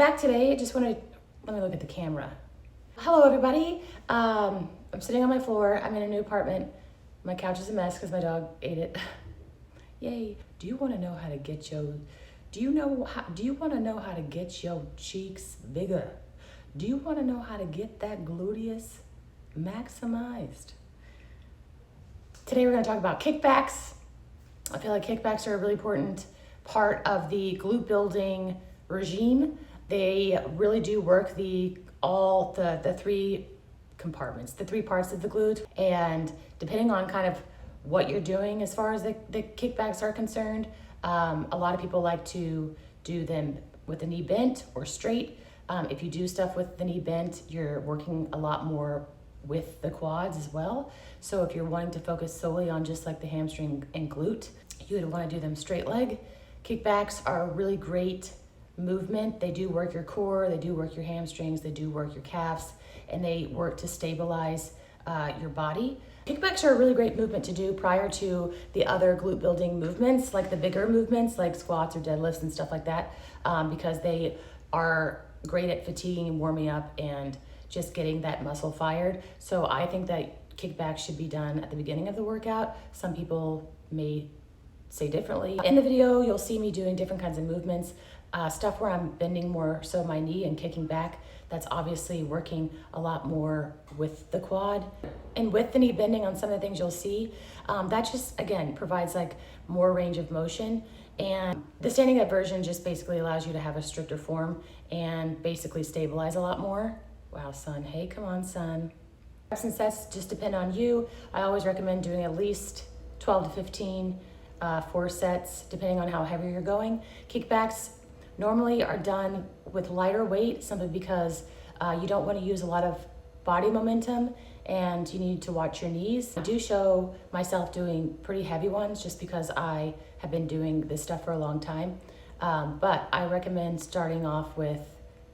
Back today, I just want to, let me look at the camera. Hello everybody. I'm sitting on my floor. I'm in a new apartment. My couch is a mess because my dog ate it. Yay. Do you want to know how to get your, do you want to know how to get your cheeks bigger? Do you want to know how to get that gluteus maximized? Today we're going to talk about kickbacks. I feel like kickbacks are a really important part of the glute building regime. They really do work the three compartments, the three parts of the glute, and depending on kind of what you're doing as far as the kickbacks are concerned, a lot of people like to do them with the knee bent or straight. If you do stuff with the knee bent, you're working a lot more with the quads as well. So if you're wanting to focus solely on just like the hamstring and glute, you would want to do them straight leg. Kickbacks are a really great movement. They do work your core, they do work your hamstrings, they do work your calves, and they work to stabilize your body. Kickbacks are a really great movement to do prior to the other glute building movements, like the bigger movements like squats or deadlifts and stuff like that, because they are great at fatiguing and warming up and just getting that muscle fired. So I think that kickbacks should be done at the beginning of the workout. Some people may say differently. In the video, you'll see me doing different kinds of movements, stuff where I'm bending more so my knee and kicking back. That's obviously working a lot more with the quad. And with the knee bending on some of the things you'll see, that just, again, provides like more range of motion. And the standing up version just basically allows you to have a stricter form and basically stabilize a lot more. Wow, son, hey, come on, son. Since that's just depend on you, I always recommend doing at least 12 to 15 4 sets, depending on how heavy you're going. Kickbacks normally are done with lighter weight, simply because you don't want to use a lot of body momentum and you need to watch your knees. I do show myself doing pretty heavy ones just because I have been doing this stuff for a long time. But I recommend starting off with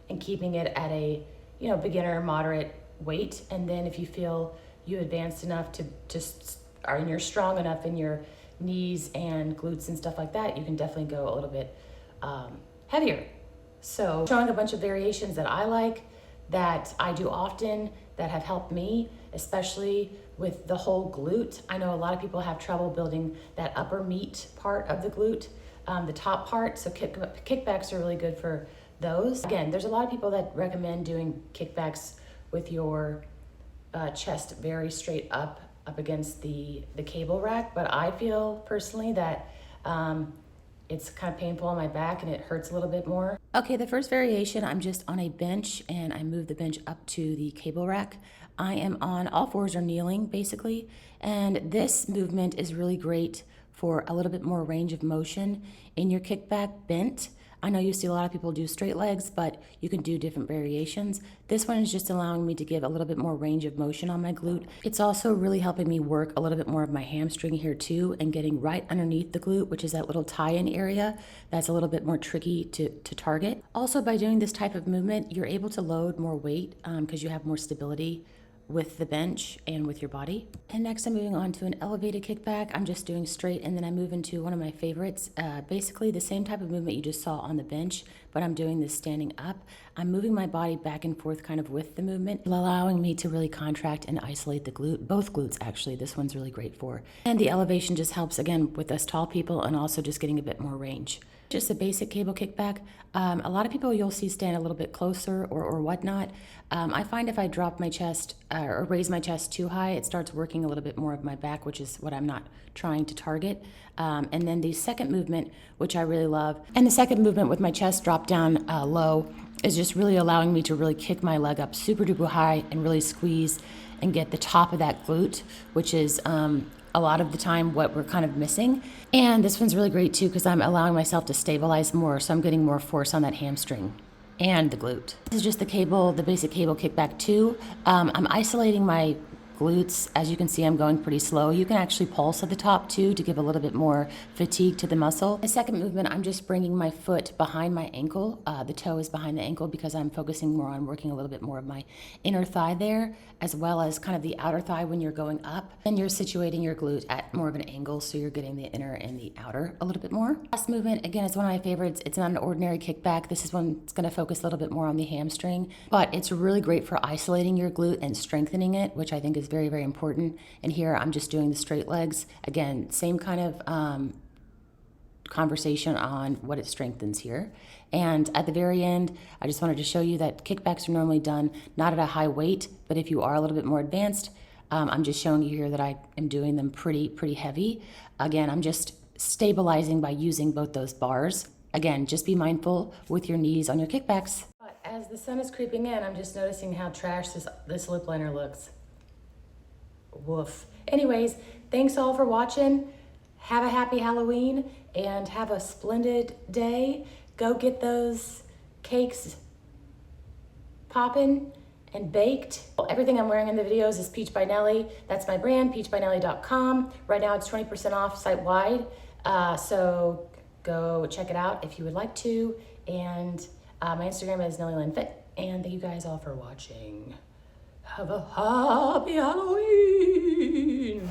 and keeping it at a beginner moderate weight. And then if you feel you advanced enough to just, and you're strong enough in your knees and glutes and stuff like that, you can definitely go a little bit heavier. So showing a bunch of variations that I like, that I do often, that have helped me, especially with the whole glute. I know a lot of people have trouble building that upper meat part of the glute, the top part, so kickbacks are really good for those. Again, there's a lot of people that recommend doing kickbacks with your chest very straight up against the cable rack, but I feel personally that it's kind of painful on my back and it hurts a little bit more. Okay, the first variation, I'm just on a bench and I move the bench up to the cable rack. I am on all fours or kneeling basically, and this movement is really great for a little bit more range of motion in your kickback bent. I know you see a lot of people do straight legs, but you can do different variations. This one is just allowing me to give a little bit more range of motion on my glute. It's also really helping me work a little bit more of my hamstring here too, and getting right underneath the glute, which is that little tie-in area that's a little bit more tricky to target. Also, by doing this type of movement, you're able to load more weight because you have more stability with the bench and with your body. And next I'm moving on to an elevated kickback. I'm just doing straight, and then I move into one of my favorites, basically the same type of movement you just saw on the bench, but I'm doing this standing up. I'm moving my body back and forth kind of with the movement, allowing me to really contract and isolate the glute, both glutes actually. This one's really great for. And the elevation just helps, again, with us tall people and also just getting a bit more range. Just a basic cable kickback. A lot of people you'll see stand a little bit closer or whatnot. I find if I drop my chest or raise my chest too high, it starts working a little bit more of my back, which is what I'm not trying to target. And then the second movement, which I really love, and the second movement with my chest dropped down low, is just really allowing me to really kick my leg up super duper high and really squeeze and get the top of that glute, which is a lot of the time what we're kind of missing. And this one's really great too because I'm allowing myself to stabilize more, so I'm getting more force on that hamstring and the glute. This is just the basic cable kickback 2. I'm isolating my glutes. As you can see, I'm going pretty slow. You can actually pulse at the top too to give a little bit more fatigue to the muscle. The second movement, I'm just bringing my foot behind my ankle. The toe is behind the ankle because I'm focusing more on working a little bit more of my inner thigh there, as well as kind of the outer thigh when you're going up. And you're situating your glute at more of an angle, so you're getting the inner and the outer a little bit more. Last movement, again, is one of my favorites. It's not an ordinary kickback. This is one that's gonna focus a little bit more on the hamstring, but it's really great for isolating your glute and strengthening it, which I think is very, very important. And here I'm just doing the straight legs. Again, same kind of conversation on what it strengthens here. And at the very end, I just wanted to show you that kickbacks are normally done not at a high weight, but if you are a little bit more advanced, I'm just showing you here that I am doing them pretty heavy. Again, I'm just stabilizing by using both those bars. Again, just be mindful with your knees on your kickbacks. But as the sun is creeping in, I'm just noticing how trash this lip liner looks. Woof. Anyways, thanks all for watching. Have a happy Halloween and have a splendid day. Go get those cakes poppin' and baked. Everything I'm wearing in the videos is Peach by Nelly. That's my brand, peachbynelly.com. Right now it's 20% off site-wide. So go check it out if you would like to. And my Instagram is NellyLynnFit. And thank you guys all for watching. Have a happy Halloween.